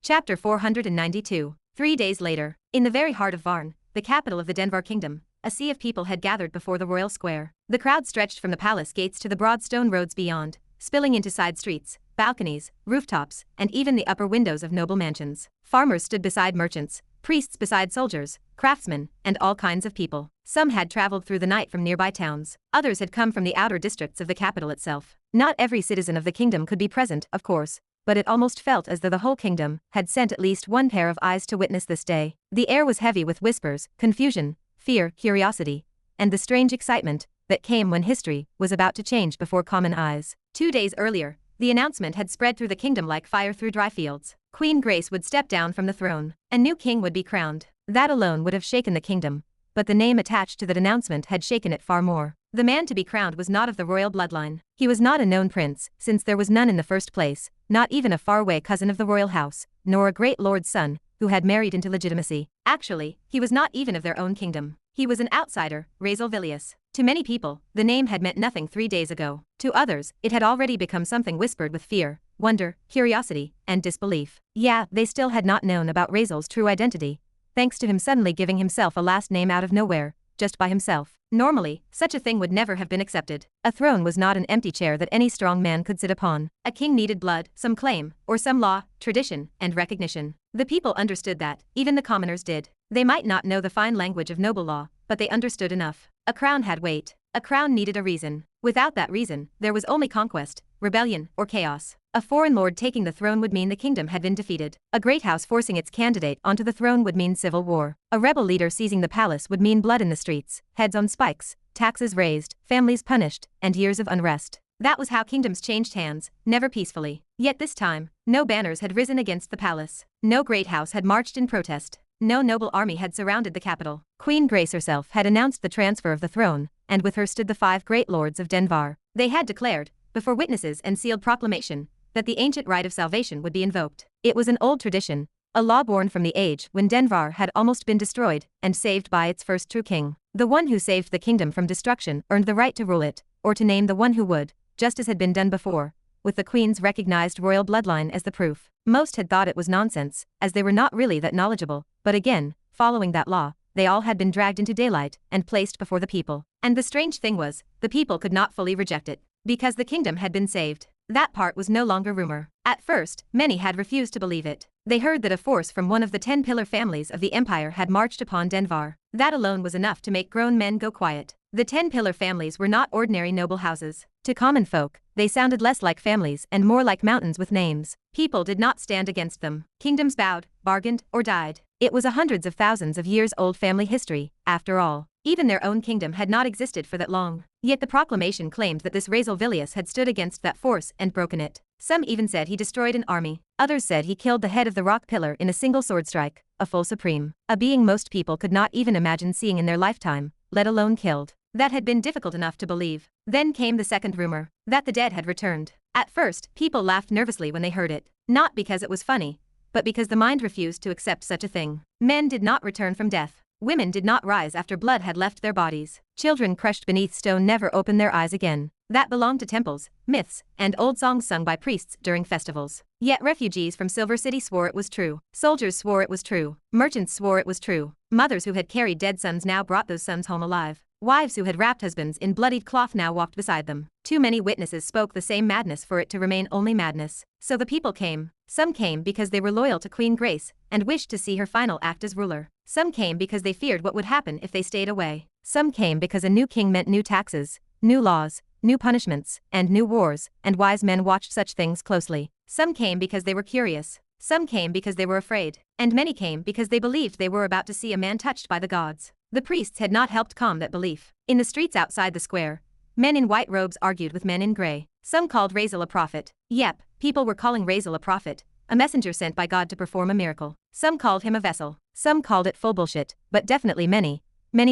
Chapter 492. 3 days later, in the very heart of Varn, the capital of the Denvar kingdom, a sea of people had gathered before the royal square. The crowd stretched from the palace gates to the broad stone roads beyond, spilling into side streets, balconies, rooftops, and even the upper windows of noble mansions. Farmers stood beside merchants, priests beside soldiers, craftsmen, and all kinds of people. Some had traveled through the night from nearby towns, others had come from the outer districts of the capital itself. Not every citizen of the kingdom could be present, of course, but it almost felt as though the whole kingdom had sent at least one pair of eyes to witness this day. The air was heavy with whispers, confusion, fear, curiosity, and the strange excitement that came when history was about to change before common eyes. 2 days earlier, the announcement had spread through the kingdom like fire through dry fields. Queen Grace would step down from the throne. A new king would be crowned. That alone would have shaken the kingdom, but the name attached to that announcement had shaken it far more. The man to be crowned was not of the royal bloodline. He was not a known prince, since there was none in the first place, not even a faraway cousin of the royal house, nor a great lord's son, who had married into legitimacy. Actually, he was not even of their own kingdom. He was an outsider, Razeal Vilious. To many people, the name had meant nothing 3 days ago. To others, it had already become something whispered with fear, wonder, curiosity, and disbelief. Yeah, they still had not known about Razeal's true identity, thanks to him suddenly giving himself a last name out of nowhere, just by himself. Normally, such a thing would never have been accepted. A throne was not an empty chair that any strong man could sit upon. A king needed blood, some claim, or some law, tradition, and recognition. The people understood that, even the commoners did. They might not know the fine language of noble law, but they understood enough. A crown had weight. A crown needed a reason. Without that reason, there was only conquest, rebellion, or chaos. A foreign lord taking the throne would mean the kingdom had been defeated. A great house forcing its candidate onto the throne would mean civil war. A rebel leader seizing the palace would mean blood in the streets, heads on spikes, taxes raised, families punished, and years of unrest. That was how kingdoms changed hands, never peacefully. Yet this time, no banners had risen against the palace. No great house had marched in protest. No noble army had surrounded the capital. Queen Grace herself had announced the transfer of the throne, and with her stood the 5 great lords of Denvar. They had declared, before witnesses and sealed proclamation, that the ancient right of salvation would be invoked. It was an old tradition, a law born from the age when Denvar had almost been destroyed and saved by its first true king. The one who saved the kingdom from destruction earned the right to rule it, or to name the one who would, just as had been done before, with the queen's recognized royal bloodline as the proof. Most had thought it was nonsense, as they were not really that knowledgeable, but again, following that law, they all had been dragged into daylight and placed before the people. And the strange thing was, the people could not fully reject it, because the kingdom had been saved. That part was no longer rumor. At first, many had refused to believe it. They heard that a force from one of the 10 pillar families of the empire had marched upon Denvar. That alone was enough to make grown men go quiet. The 10 pillar families were not ordinary noble houses. To common folk, they sounded less like families and more like mountains with names. People did not stand against them. Kingdoms bowed, bargained, or died. It was a hundreds of thousands of years old family history, after all. Even their own kingdom had not existed for that long. Yet the proclamation claimed that this Razeal Vilious had stood against that force and broken it. Some even said he destroyed an army. Others said he killed the head of the rock pillar in a single sword strike, a full supreme. A being most people could not even imagine seeing in their lifetime, let alone killed. That had been difficult enough to believe. Then came the second rumor, that the dead had returned. At first, people laughed nervously when they heard it. Not because it was funny, but because the mind refused to accept such a thing. Men did not return from death. Women did not rise after blood had left their bodies. Children crushed beneath stone never opened their eyes again. That belonged to temples, myths, and old songs sung by priests during festivals. Yet refugees from Silver City swore it was true. Soldiers swore it was true. Merchants swore it was true. Mothers who had carried dead sons now brought those sons home alive. Wives who had wrapped husbands in bloodied cloth now walked beside them. Too many witnesses spoke the same madness for it to remain only madness. So the people came. Some came because they were loyal to Queen Grace and wished to see her final act as ruler. Some came because they feared what would happen if they stayed away. Some came because a new king meant new taxes, new laws, new punishments, and new wars, and wise men watched such things closely. Some came because they were curious. Some came because they were afraid. And many came because they believed they were about to see a man touched by the gods. The priests had not helped calm that belief. In the streets outside the square, men in white robes argued with men in gray. Some called Razeal a prophet. Yep, people were calling Razeal a prophet, a messenger sent by God to perform a miracle. Some called him a vessel. Some called it full bullshit, but definitely many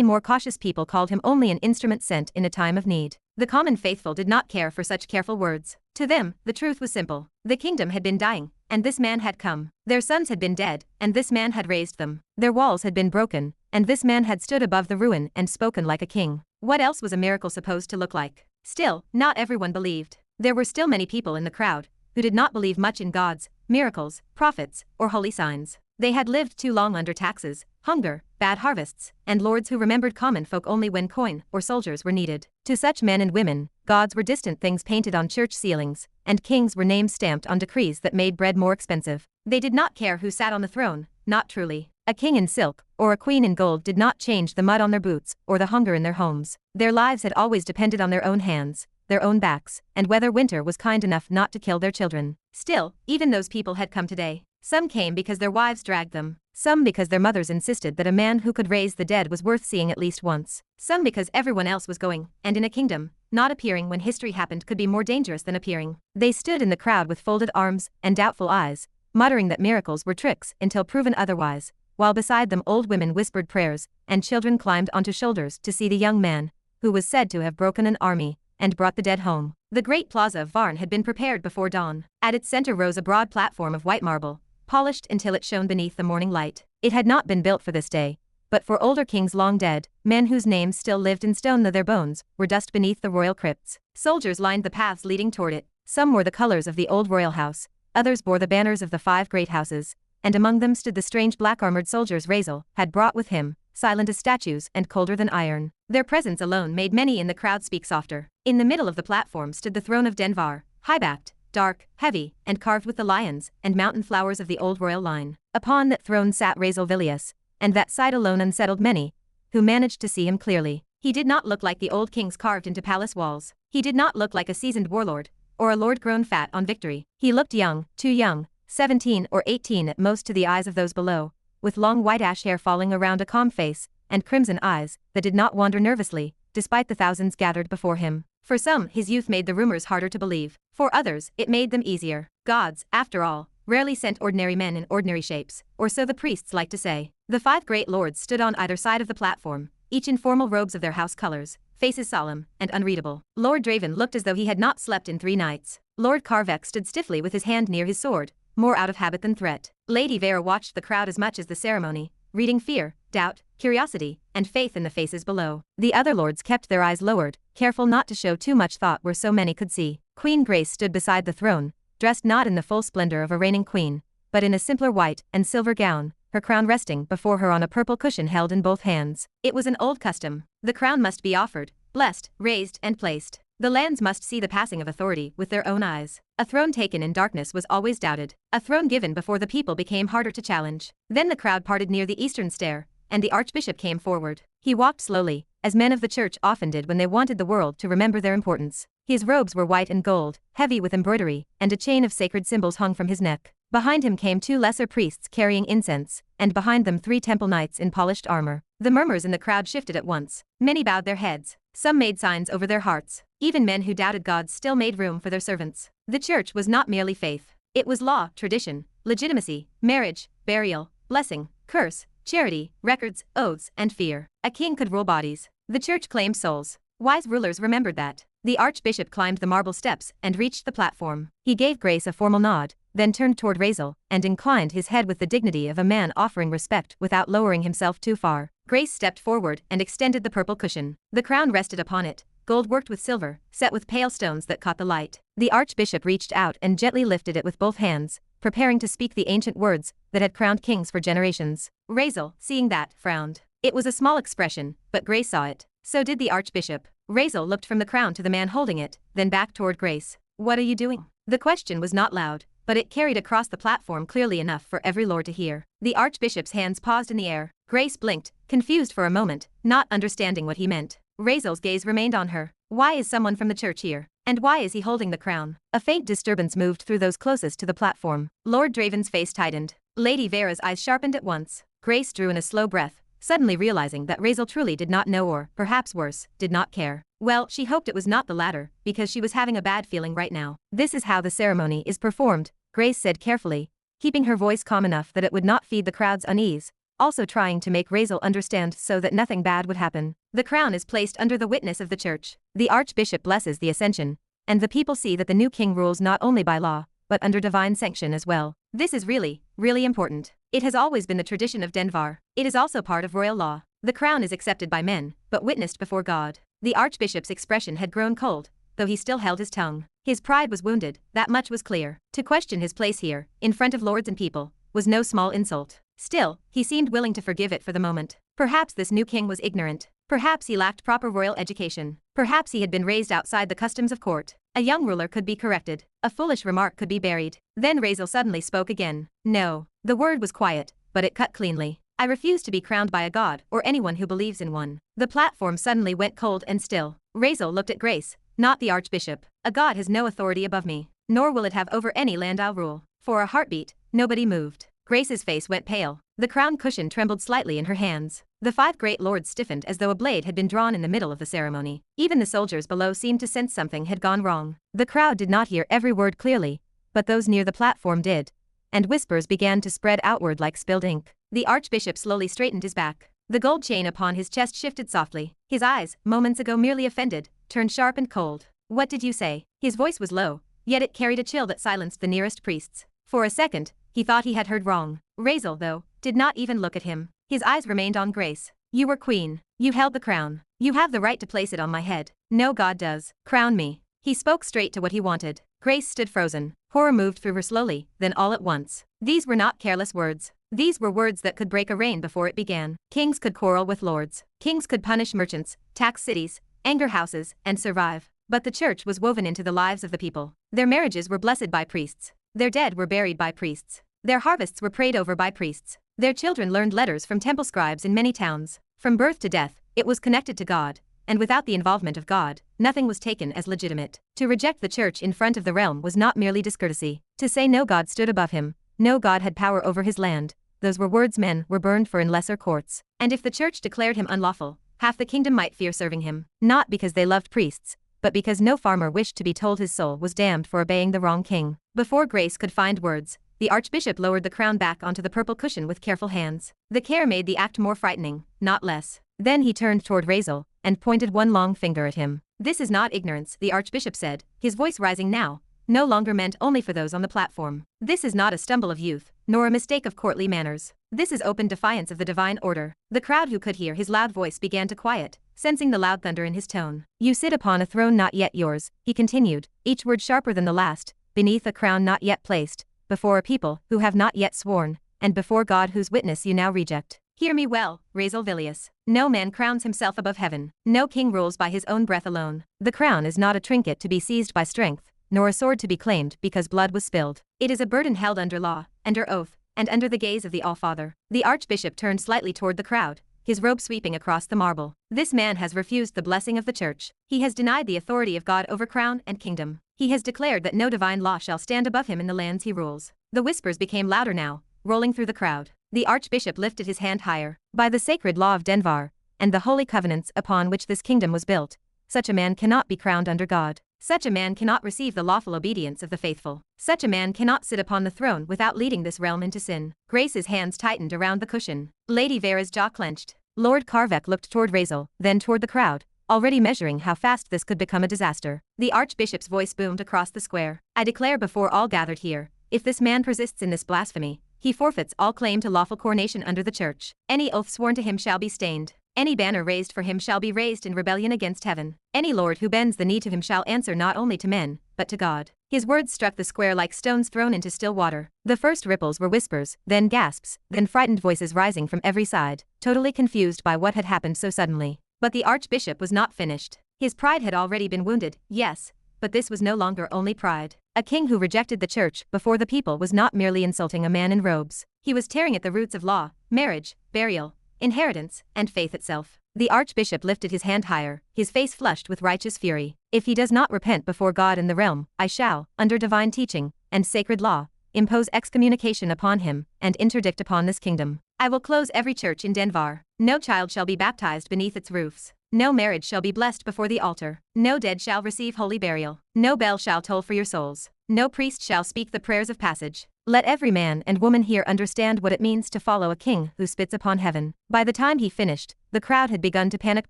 more cautious people called him only an instrument sent in a time of need. The common faithful did not care for such careful words. To them, the truth was simple. The kingdom had been dying, and this man had come. Their sons had been dead, and this man had raised them. Their walls had been broken, and this man had stood above the ruin and spoken like a king. What else was a miracle supposed to look like? Still, not everyone believed. There were still many people in the crowd who did not believe much in gods, miracles, prophets, or holy signs. They had lived too long under taxes, hunger, bad harvests, and lords who remembered common folk only when coin or soldiers were needed. To such men and women, gods were distant things painted on church ceilings, and kings were names stamped on decrees that made bread more expensive. They did not care who sat on the throne, not truly. A king in silk, or a queen in gold did not change the mud on their boots, or the hunger in their homes. Their lives had always depended on their own hands, their own backs, and whether winter was kind enough not to kill their children. Still, even those people had come today. Some came because their wives dragged them, some because their mothers insisted that a man who could raise the dead was worth seeing at least once, some because everyone else was going, and in a kingdom, not appearing when history happened could be more dangerous than appearing. They stood in the crowd with folded arms and doubtful eyes, muttering that miracles were tricks until proven otherwise, while beside them old women whispered prayers, and children climbed onto shoulders to see the young man, who was said to have broken an army and brought the dead home. The great plaza of Varn had been prepared before dawn. At its center rose a broad platform of white marble, polished until it shone beneath the morning light. It had not been built for this day, but for older kings long dead, men whose names still lived in stone though their bones were dust beneath the royal crypts. Soldiers lined the paths leading toward it. Some wore the colors of the old royal house, others bore the banners of the 5 great houses, and among them stood the strange black-armored soldiers Razeal had brought with him, silent as statues and colder than iron. Their presence alone made many in the crowd speak softer. In the middle of the platform stood the throne of Denvar, high-backed, dark, heavy, and carved with the lions and mountain flowers of the old royal line. Upon that throne sat Razeal Vilious, and that sight alone unsettled many, who managed to see him clearly. He did not look like the old kings carved into palace walls. He did not look like a seasoned warlord, or a lord grown fat on victory. He looked young, too young, 17 or 18 at most to the eyes of those below, with long white ash hair falling around a calm face, and crimson eyes that did not wander nervously, despite the thousands gathered before him. For some, his youth made the rumors harder to believe. For others, it made them easier. Gods, after all, rarely sent ordinary men in ordinary shapes, or so the priests liked to say. The 5 great lords stood on either side of the platform, each in formal robes of their house colors, faces solemn and unreadable. Lord Draven looked as though he had not slept in 3 nights. Lord Carveck stood stiffly with his hand near his sword, more out of habit than threat. Lady Vera watched the crowd as much as the ceremony, reading fear, doubt, curiosity, and faith in the faces below. The other lords kept their eyes lowered, careful not to show too much thought where so many could see. Queen Grace stood beside the throne, dressed not in the full splendor of a reigning queen, but in a simpler white and silver gown, her crown resting before her on a purple cushion held in both hands. It was an old custom. The crown must be offered, blessed, raised, and placed. The lands must see the passing of authority with their own eyes. A throne taken in darkness was always doubted. A throne given before the people became harder to challenge. Then the crowd parted near the eastern stair, and the archbishop came forward. He walked slowly, as men of the church often did when they wanted the world to remember their importance. His robes were white and gold, heavy with embroidery, and a chain of sacred symbols hung from his neck. Behind him came 2 lesser priests carrying incense, and behind them 3 temple knights in polished armor. The murmurs in the crowd shifted at once. Many bowed their heads. Some made signs over their hearts. Even men who doubted God still made room for their servants. The church was not merely faith. It was law, tradition, legitimacy, marriage, burial, blessing, curse, charity, records, oaths, and fear. A king could rule bodies. The church claimed souls. Wise rulers remembered that. The archbishop climbed the marble steps and reached the platform. He gave Grace a formal nod, then turned toward Razeal, and inclined his head with the dignity of a man offering respect without lowering himself too far. Grace stepped forward and extended the purple cushion. The crown rested upon it, gold worked with silver, set with pale stones that caught the light. The archbishop reached out and gently lifted it with both hands, preparing to speak the ancient words that had crowned kings for generations. Razeal, seeing that, frowned. It was a small expression, but Grace saw it. So did the archbishop. Razeal looked from the crown to the man holding it, then back toward Grace. "What are you doing?" The question was not loud, but it carried across the platform clearly enough for every lord to hear. The archbishop's hands paused in the air. Grace blinked, confused for a moment, not understanding what he meant. Razeal's gaze remained on her. Why is someone from the church here? And why is he holding the crown? A faint disturbance moved through those closest to the platform. Lord Draven's face tightened. Lady Vera's eyes sharpened at once. Grace drew in a slow breath, suddenly realizing that Razeal truly did not know or, perhaps worse, did not care. Well, she hoped it was not the latter, because she was having a bad feeling right now. "This is how the ceremony is performed," Grace said carefully, keeping her voice calm enough that it would not feed the crowd's unease, also trying to make Razeal understand so that nothing bad would happen. "The crown is placed under the witness of the church. The archbishop blesses the ascension, and the people see that the new king rules not only by law, but under divine sanction as well. This is really, really important. It has always been the tradition of Denvar. It is also part of royal law. The crown is accepted by men, but witnessed before God." The archbishop's expression had grown cold, though he still held his tongue. His pride was wounded, that much was clear. To question his place here, in front of lords and people, was no small insult. Still, he seemed willing to forgive it for the moment. Perhaps this new king was ignorant. Perhaps he lacked proper royal education. Perhaps he had been raised outside the customs of court. A young ruler could be corrected. A foolish remark could be buried. Then Razeal suddenly spoke again. No. The word was quiet, but it cut cleanly. I refuse to be crowned by a god or anyone who believes in one. The platform suddenly went cold and still. Razeal looked at Grace, not the archbishop. A god has no authority above me, nor will it have over any land I'll rule. For a heartbeat, nobody moved. Grace's face went pale. The crown cushion trembled slightly in her hands. The 5 great lords stiffened as though a blade had been drawn in the middle of the ceremony. Even the soldiers below seemed to sense something had gone wrong. The crowd did not hear every word clearly, but those near the platform did, and whispers began to spread outward like spilled ink. The archbishop slowly straightened his back. The gold chain upon his chest shifted softly. His eyes, moments ago merely offended, turned sharp and cold. What did you say? His voice was low, yet it carried a chill that silenced the nearest priests. For a second, he thought he had heard wrong. Razeal, though, did not even look at him. His eyes remained on Grace. You were queen. You held the crown. You have the right to place it on my head. No god does. Crown me. He spoke straight to what he wanted. Grace stood frozen. Horror moved through her slowly, then all at once. These were not careless words. These were words that could break a reign before it began. Kings could quarrel with lords. Kings could punish merchants, tax cities, anger houses, and survive. But the church was woven into the lives of the people. Their marriages were blessed by priests. Their dead were buried by priests. Their harvests were prayed over by priests. Their children learned letters from temple scribes in many towns. From birth to death, it was connected to God, and without the involvement of God, nothing was taken as legitimate. To reject the church in front of the realm was not merely discourtesy. To say no god stood above him, no god had power over his land, those were words men were burned for in lesser courts. And if the church declared him unlawful, half the kingdom might fear serving him, not because they loved priests, but because no farmer wished to be told his soul was damned for obeying the wrong king. Before Grace could find words, the archbishop lowered the crown back onto the purple cushion with careful hands. The care made the act more frightening, not less. Then he turned toward Razeal and pointed one long finger at him. This is not ignorance, the archbishop said, his voice rising now, no longer meant only for those on the platform. This is not a stumble of youth, nor a mistake of courtly manners. This is open defiance of the divine order. The crowd who could hear his loud voice began to quiet, sensing the loud thunder in his tone. You sit upon a throne not yet yours, he continued, each word sharper than the last, beneath a crown not yet placed, before a people who have not yet sworn, and before God whose witness you now reject. Hear me well, Razeal Vilious. No man crowns himself above heaven. No king rules by his own breath alone. The crown is not a trinket to be seized by strength, nor a sword to be claimed because blood was spilled. It is a burden held under law, under oath, and under the gaze of the All-Father. The archbishop turned slightly toward the crowd, his robe sweeping across the marble. This man has refused the blessing of the church. He has denied the authority of God over crown and kingdom. He has declared that no divine law shall stand above him in the lands he rules. The whispers became louder now, rolling through the crowd. The archbishop lifted his hand higher. By the sacred law of Denvar, and the holy covenants upon which this kingdom was built, such a man cannot be crowned under God. Such a man cannot receive the lawful obedience of the faithful. Such a man cannot sit upon the throne without leading this realm into sin. Grace's hands tightened around the cushion. Lady Vera's jaw clenched. Lord Carvec looked toward Razeal, then toward the crowd, already measuring how fast this could become a disaster. The archbishop's voice boomed across the square. I declare before all gathered here, if this man persists in this blasphemy, he forfeits all claim to lawful coronation under the church. Any oath sworn to him shall be stained. Any banner raised for him shall be raised in rebellion against heaven. Any lord who bends the knee to him shall answer not only to men, but to God. His words struck the square like stones thrown into still water. The first ripples were whispers, then gasps, then frightened voices rising from every side, totally confused by what had happened so suddenly. But the archbishop was not finished. His pride had already been wounded, yes, but this was no longer only pride. A king who rejected the church before the people was not merely insulting a man in robes. He was tearing at the roots of law, marriage, burial, inheritance, and faith itself. The archbishop lifted his hand higher, his face flushed with righteous fury. If he does not repent before God and the realm, I shall, under divine teaching and sacred law, impose excommunication upon him and interdict upon this kingdom. I will close every church in Denvar. No child shall be baptized beneath its roofs. No marriage shall be blessed before the altar. No dead shall receive holy burial. No bell shall toll for your souls. No priest shall speak the prayers of passage. Let every man and woman here understand what it means to follow a king who spits upon heaven. By the time he finished, the crowd had begun to panic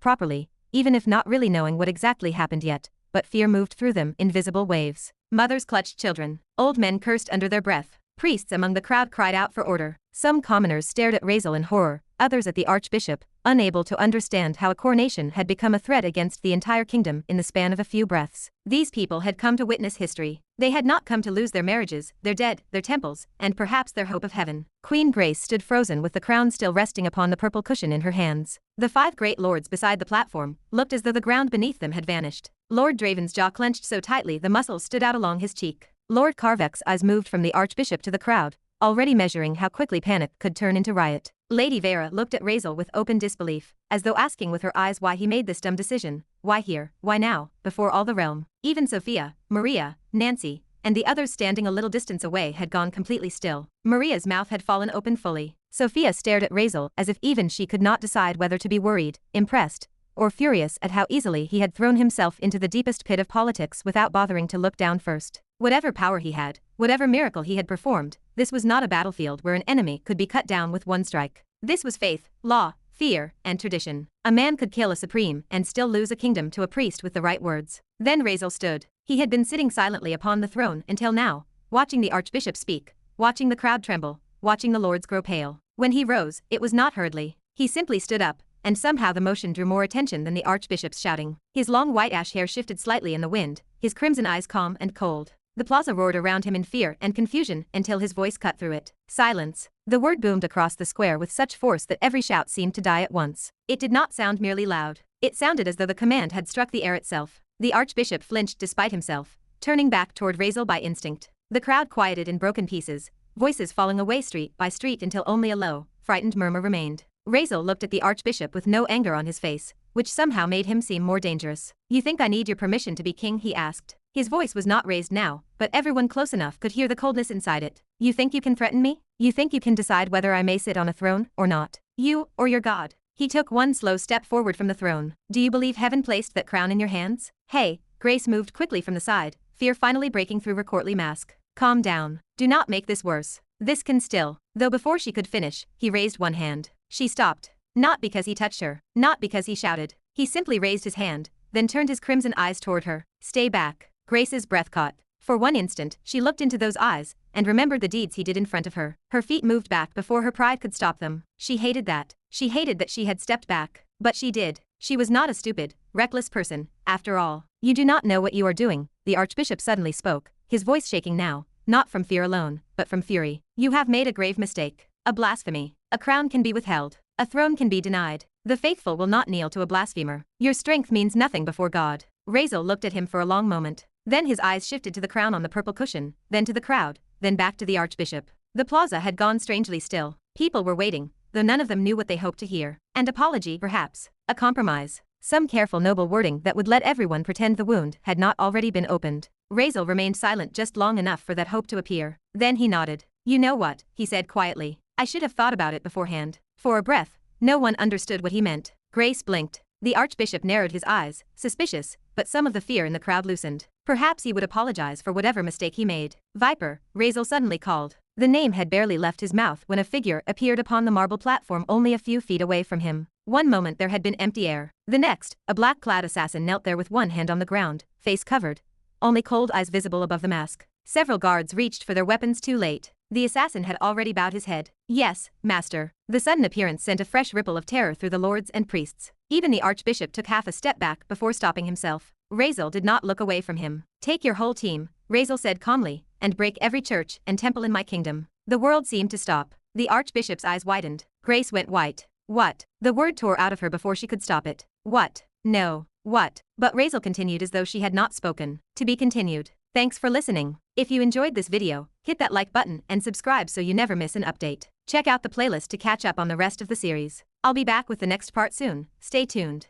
properly, even if not really knowing what exactly happened yet, but fear moved through them in visible waves. Mothers clutched children. Old men cursed under their breath. Priests among the crowd cried out for order. Some commoners stared at Razeal in horror, others at the archbishop, unable to understand how a coronation had become a threat against the entire kingdom in the span of a few breaths. These people had come to witness history. They had not come to lose their marriages, their dead, their temples, and perhaps their hope of heaven. Queen Grace stood frozen with the crown still resting upon the purple cushion in her hands. The 5 great lords beside the platform looked as though the ground beneath them had vanished. Lord Draven's jaw clenched so tightly the muscles stood out along his cheek. Lord Carveck's eyes moved from the archbishop to the crowd, already measuring how quickly panic could turn into riot. Lady Vera looked at Razeal with open disbelief, as though asking with her eyes why he made this dumb decision. Why here, why now, before all the realm? Even Sophia, Maria, Nancy, and the others standing a little distance away had gone completely still. Maria's mouth had fallen open fully. Sophia stared at Razeal as if even she could not decide whether to be worried, impressed, or furious at how easily he had thrown himself into the deepest pit of politics without bothering to look down first. Whatever power he had, whatever miracle he had performed, this was not a battlefield where an enemy could be cut down with one strike. This was faith, law, fear, and tradition. A man could kill a supreme and still lose a kingdom to a priest with the right words. Then Razeal stood. He had been sitting silently upon the throne until now, watching the archbishop speak, watching the crowd tremble, watching the lords grow pale. When he rose, it was not hurriedly. He simply stood up, and somehow the motion drew more attention than the archbishop's shouting. His long white ash hair shifted slightly in the wind, his crimson eyes calm and cold. The plaza roared around him in fear and confusion until his voice cut through it. Silence. The word boomed across the square with such force that every shout seemed to die at once. It did not sound merely loud. It sounded as though the command had struck the air itself. The archbishop flinched despite himself, turning back toward Razeal by instinct. The crowd quieted in broken pieces, voices falling away street by street until only a low, frightened murmur remained. Razeal looked at the archbishop with no anger on his face, which somehow made him seem more dangerous. "You think I need your permission to be king?" he asked. His voice was not raised now, but everyone close enough could hear the coldness inside it. "You think you can threaten me? You think you can decide whether I may sit on a throne or not? You, or your god?" He took one slow step forward from the throne. "Do you believe heaven placed that crown in your hands?" "Hey," Grace moved quickly from the side, fear finally breaking through her courtly mask. "Calm down. Do not make this worse. This can still." Though before she could finish, he raised one hand. She stopped. Not because he touched her, not because he shouted. He simply raised his hand, then turned his crimson eyes toward her. "Stay back." Grace's breath caught. For one instant, she looked into those eyes, and remembered the deeds he did in front of her. Her feet moved back before her pride could stop them. She hated that. She hated that she had stepped back. But she did. She was not a stupid, reckless person, after all. "You do not know what you are doing," the archbishop suddenly spoke, his voice shaking now, not from fear alone, but from fury. "You have made a grave mistake. A blasphemy. A crown can be withheld. A throne can be denied. The faithful will not kneel to a blasphemer. Your strength means nothing before God." Razeal looked at him for a long moment. Then his eyes shifted to the crown on the purple cushion, then to the crowd, then back to the archbishop. The plaza had gone strangely still. People were waiting, though none of them knew what they hoped to hear. An apology, perhaps. A compromise. Some careful noble wording that would let everyone pretend the wound had not already been opened. Razeal remained silent just long enough for that hope to appear. Then he nodded. "You know what," he said quietly. "I should have thought about it beforehand." For a breath, no one understood what he meant. Grace blinked. The archbishop narrowed his eyes, suspicious, but some of the fear in the crowd loosened. Perhaps he would apologize for whatever mistake he made. "Viper," Razeal suddenly called. The name had barely left his mouth when a figure appeared upon the marble platform only a few feet away from him. One moment there had been empty air. The next, a black-clad assassin knelt there with one hand on the ground, face covered, only cold eyes visible above the mask. Several guards reached for their weapons too late. The assassin had already bowed his head. "Yes, master." The sudden appearance sent a fresh ripple of terror through the lords and priests. Even the archbishop took half a step back before stopping himself. Razeal did not look away from him. "Take your whole team," Razeal said calmly, "and break every church and temple in my kingdom." The world seemed to stop. The archbishop's eyes widened. Grace went white. "What?" The word tore out of her before she could stop it. "What? No. What?" But Razeal continued as though she had not spoken. To be continued. Thanks for listening. If you enjoyed this video, hit that like button and subscribe so you never miss an update. Check out the playlist to catch up on the rest of the series. I'll be back with the next part soon. Stay tuned.